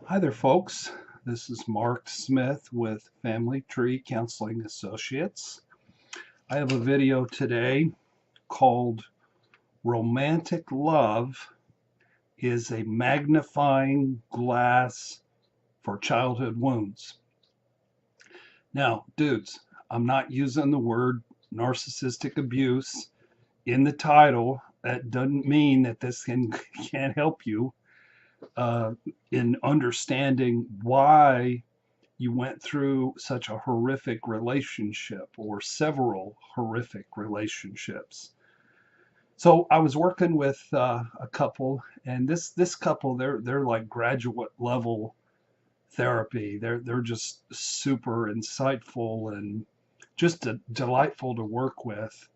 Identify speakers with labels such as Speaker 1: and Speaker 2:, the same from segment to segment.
Speaker 1: Hi there, folks. This is Mark Smith with Family Tree Counseling Associates. I have a video today called Romantic Love is a Magnifying Glass for Childhood Wounds. Now, dudes, I'm not using the word narcissistic abuse in the title. That doesn't mean that this can't help you uh, in understanding why you went through such a horrific relationship or several horrific relationships. So I was working with a couple, and this couple they're like graduate level therapy. They're just super insightful and just delightful to work with.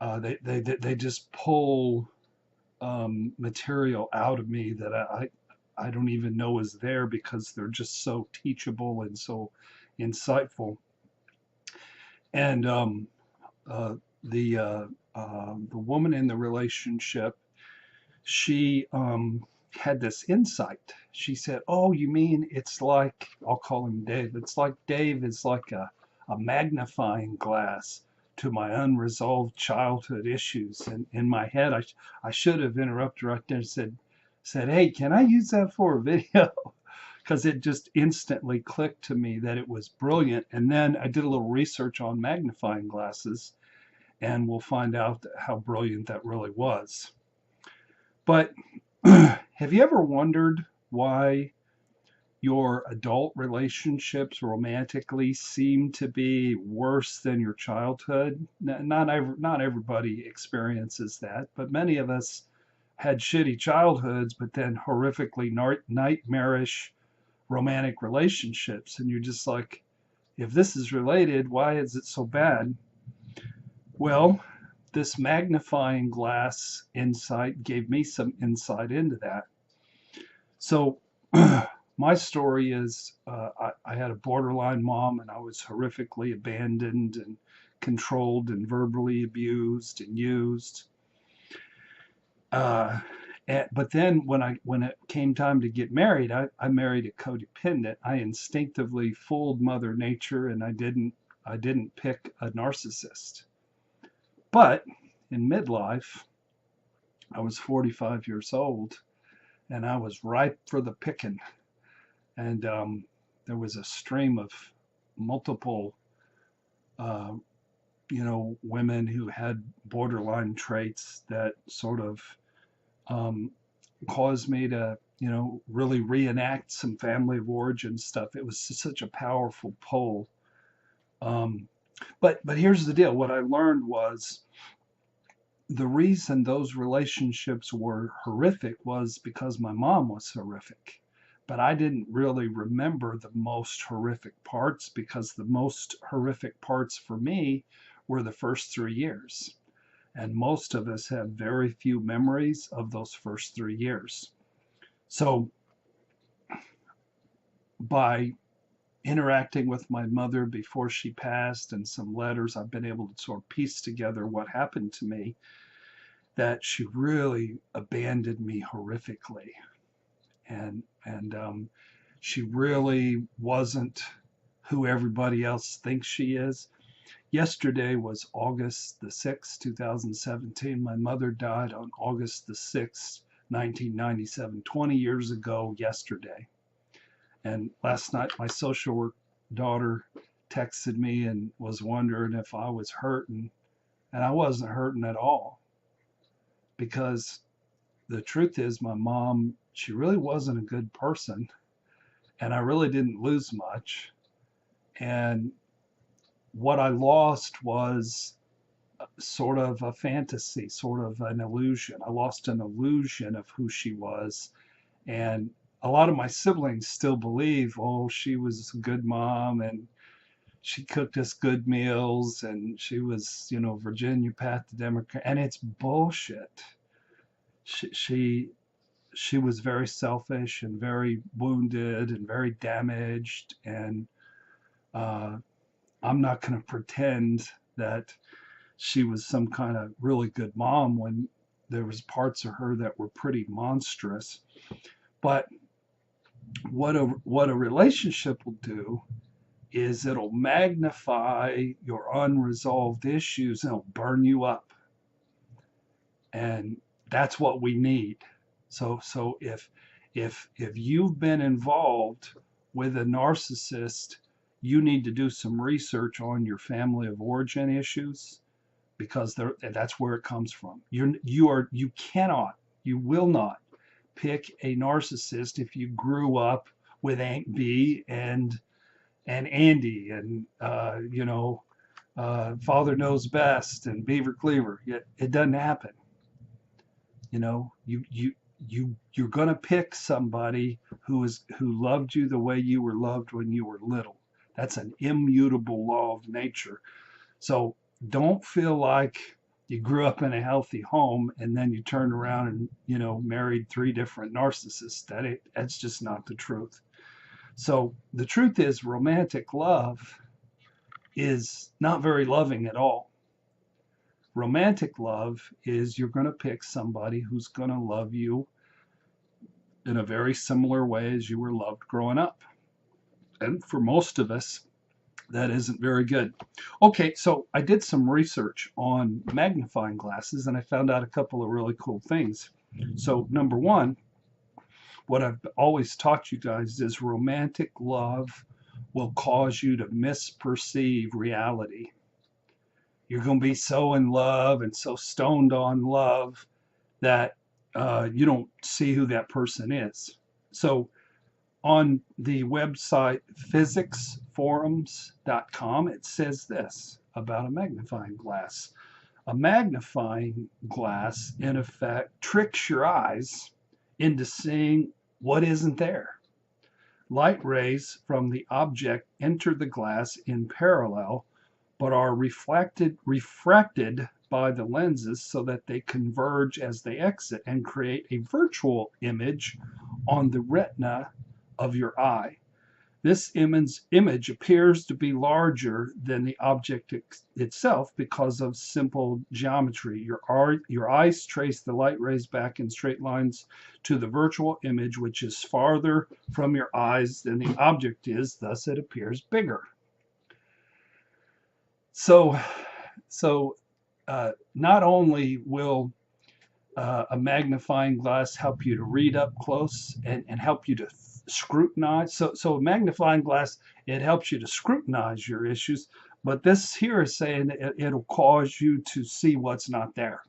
Speaker 1: They just pull material out of me that I don't even know is there because they're just so teachable and so insightful. And uh, the woman in the relationship, she had this insight. She said, "Oh, you mean it's like I'll call him Dave. It's like Dave is like a magnifying glass to my unresolved childhood issues." And in my head, I should have interrupted right there and said, "Hey, can I use that for a video?" Because it just instantly clicked to me that it was brilliant. And then I did a little research on magnifying glasses, and we'll find out how brilliant that really was. But have you ever wondered why your adult relationships romantically seem to be worse than your childhood? Not everybody experiences that, but many of us had shitty childhoods, but then horrifically nightmarish romantic relationships. And you're just like, if this is related, why is it so bad? Well, this magnifying glass insight gave me some insight into that. So, my story is I had a borderline mom and I was horrifically abandoned and controlled and verbally abused and used. Uh, but then when it came time to get married, I married a codependent. I instinctively fooled Mother Nature and I didn't pick a narcissist. But in midlife, I was 45 years old and I was ripe for the picking. And there was a stream of multiple, uh, women who had borderline traits that sort of um, caused me to, really reenact some family of origin stuff. It was such a powerful pull. Um, but here's the deal. What I learned was the reason those relationships were horrific was because my mom was horrific. But I didn't really remember the most horrific parts because the most horrific parts for me were the first 3 years. And most of us have very few memories of those first 3 years. So by interacting with my mother before she passed and some letters, I've been able to sort of piece together what happened to me, that she really abandoned me horrifically. And she really wasn't who everybody else thinks she is. Yesterday was August the 6th, 2017. My mother died on August the 6th, 1997, 20 years ago yesterday. And last night, my social work daughter texted me and was wondering if I was hurting. And I wasn't hurting at all because the truth is, my mom, she really wasn't a good person. And I really didn't lose much. And what I lost was sort of a fantasy, sort of an illusion. I lost an illusion of who she was. And a lot of my siblings still believe, oh, she was a good mom and she cooked us good meals and she was, Virginia Pat the Democrat. And it's bullshit. She, she, she was very selfish and very wounded and very damaged. And uh, I'm not going to pretend that she was some kind of really good mom when there was parts of her that were pretty monstrous. But What a relationship will do is it'll magnify your unresolved issues and it'll burn you up. And that's what we need. So if you've been involved with a narcissist, you need to do some research on your family of origin issues, because that's where it comes from. You cannot, you will not pick a narcissist if you grew up with Aunt B and Andy and Father Knows Best and Beaver Cleaver. It doesn't happen. You're going to pick somebody who loved you the way you were loved when you were little. That's an immutable law of nature. So don't feel like you grew up in a healthy home and then you turned around and married 3 different narcissists. That's just not the truth. So the truth is, romantic love is not very loving at all. Romantic love is you're going to pick somebody who's going to love you in a very similar way as you were loved growing up. And for most of us, that isn't very good. Okay, so I did some research on magnifying glasses and I found out a couple of really cool things. So number one, what I've always taught you guys is romantic love will cause you to misperceive reality. You're going to be so in love and so stoned on love that you don't see who that person is. So on the website physicsforums.com, it says this about a magnifying glass. A magnifying glass, in effect, tricks your eyes into seeing what isn't there. Light rays from the object enter the glass in parallel, but are refracted by the lenses so that they converge as they exit and create a virtual image on the retina of your eye. This image appears to be larger than the object itself because of simple geometry. Your eyes trace the light rays back in straight lines to the virtual image, which is farther from your eyes than the object is, thus it appears bigger. So not only will a magnifying glass help you to read up close and help you to scrutinize. So a magnifying glass, it helps you to scrutinize your issues, but this here is saying it'll cause you to see what's not there.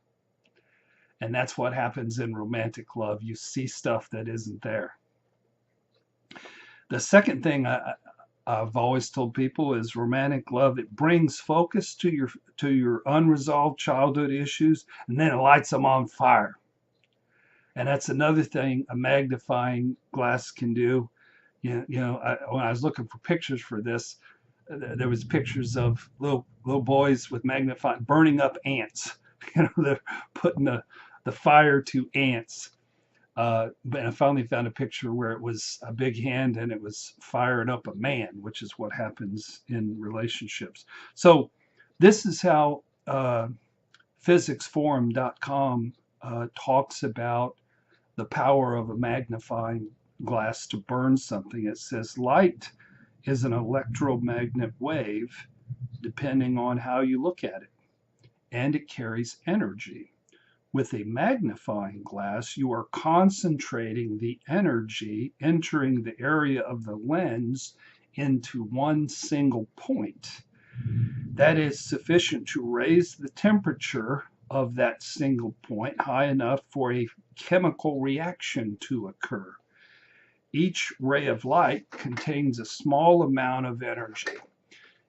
Speaker 1: And that's what happens in romantic love. You see stuff that isn't there. The second thing I've always told people is romantic love, it brings focus to your unresolved childhood issues, and then it lights them on fire. And that's another thing a magnifying glass can do. When I was looking for pictures for this, there was pictures of little boys with magnifying burning up ants. They're putting the fire to ants. But I finally found a picture where it was a big hand and it was firing up a man, which is what happens in relationships. So this is how physicsforum.com talks about the power of a magnifying glass to burn something. It says light is an electromagnetic wave depending on how you look at it, and it carries energy. With a magnifying glass, you are concentrating the energy entering the area of the lens into one single point. That is sufficient to raise the temperature of that single point high enough for a chemical reaction to occur. Each ray of light contains a small amount of energy.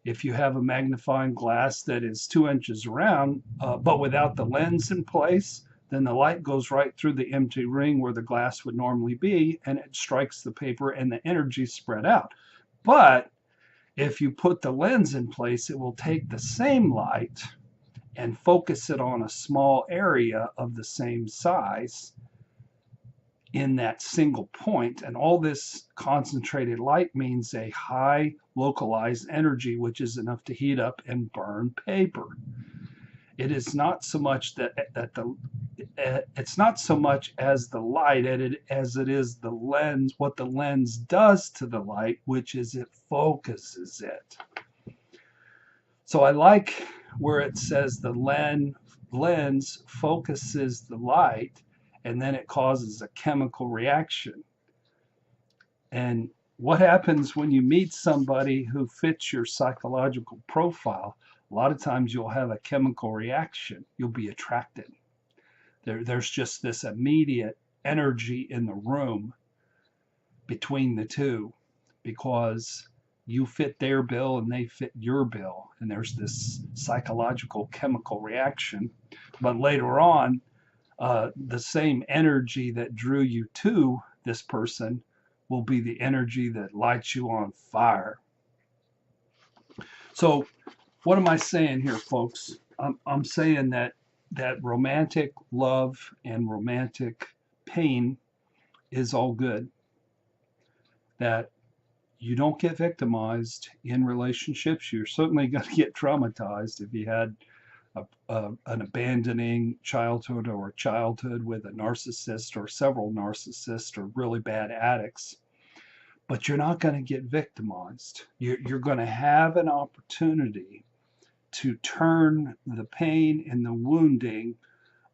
Speaker 1: If you have a magnifying glass that is 2 inches around, but without the lens in place, then the light goes right through the empty ring where the glass would normally be, and it strikes the paper and the energy is spread out. But if you put the lens in place, it will take the same light and focus it on a small area of the same size in that single point. And all this concentrated light means a high localized energy, which is enough to heat up and burn paper. It is not so much that it's not so much as the light as it is the lens, what the lens does to the light, which is it focuses it. So I like where it says the lens focuses the light and then it causes a chemical reaction. And what happens when you meet somebody who fits your psychological profile? A lot of times you'll have a chemical reaction. You'll be attracted. There's just this immediate energy in the room between the two because you fit their bill and they fit your bill. And there's this psychological chemical reaction. But later on, the same energy that drew you to this person will be the energy that lights you on fire. So what am I saying here, folks? I'm saying that romantic love and romantic pain is all good. That you don't get victimized in relationships. You're certainly going to get traumatized if you had an abandoning childhood or a childhood with a narcissist or several narcissists or really bad addicts. But you're not going to get victimized. You're going to have an opportunity to turn the pain and the wounding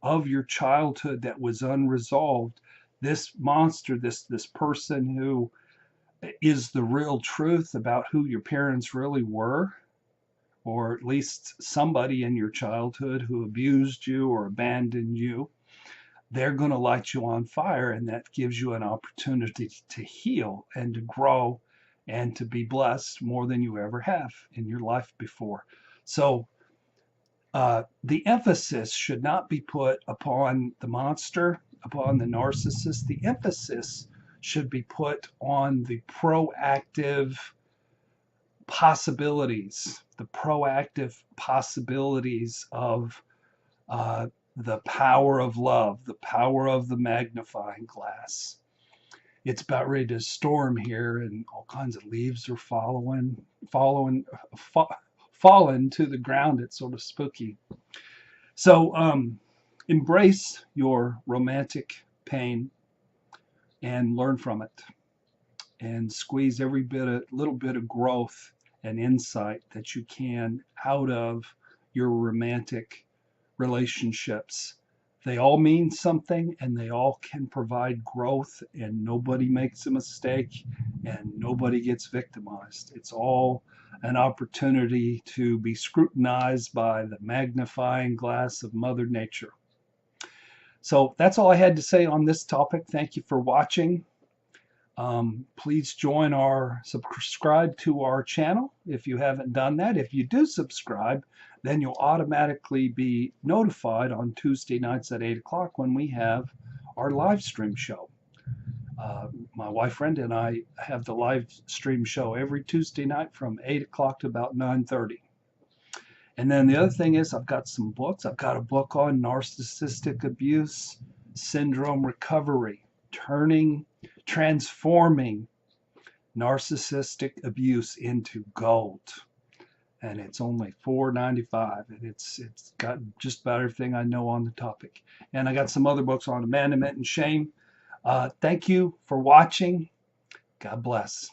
Speaker 1: of your childhood that was unresolved, this monster, this person who is the real truth about who your parents really were, or at least somebody in your childhood who abused you or abandoned you, they're going to light you on fire, and that gives you an opportunity to heal and to grow and to be blessed more than you ever have in your life before. So the emphasis should not be put upon the monster, upon the narcissist. The emphasis should be put on the proactive possibilities, of the power of love, the power of the magnifying glass. It's about ready to storm here, and all kinds of leaves are falling to the ground. It's sort of spooky. So embrace your romantic pain and learn from it, and squeeze every little bit of growth and insight that you can out of your romantic relationships. They all mean something and they all can provide growth, and nobody makes a mistake and nobody gets victimized. It's all an opportunity to be scrutinized by the magnifying glass of Mother Nature. So that's all I had to say on this topic. Thank you for watching. Please subscribe to our channel if you haven't done that. If you do subscribe, then you'll automatically be notified on Tuesday nights at 8 o'clock when we have our live stream show. My wife Brenda and I have the live stream show every Tuesday night from 8 o'clock to about 9:30. And then the other thing is I've got some books. I've got a book on narcissistic abuse syndrome recovery, transforming narcissistic abuse into gold. And it's only $4.95, and it's got just about everything I know on the topic. And I got some other books on abandonment and shame. Thank you for watching. God bless.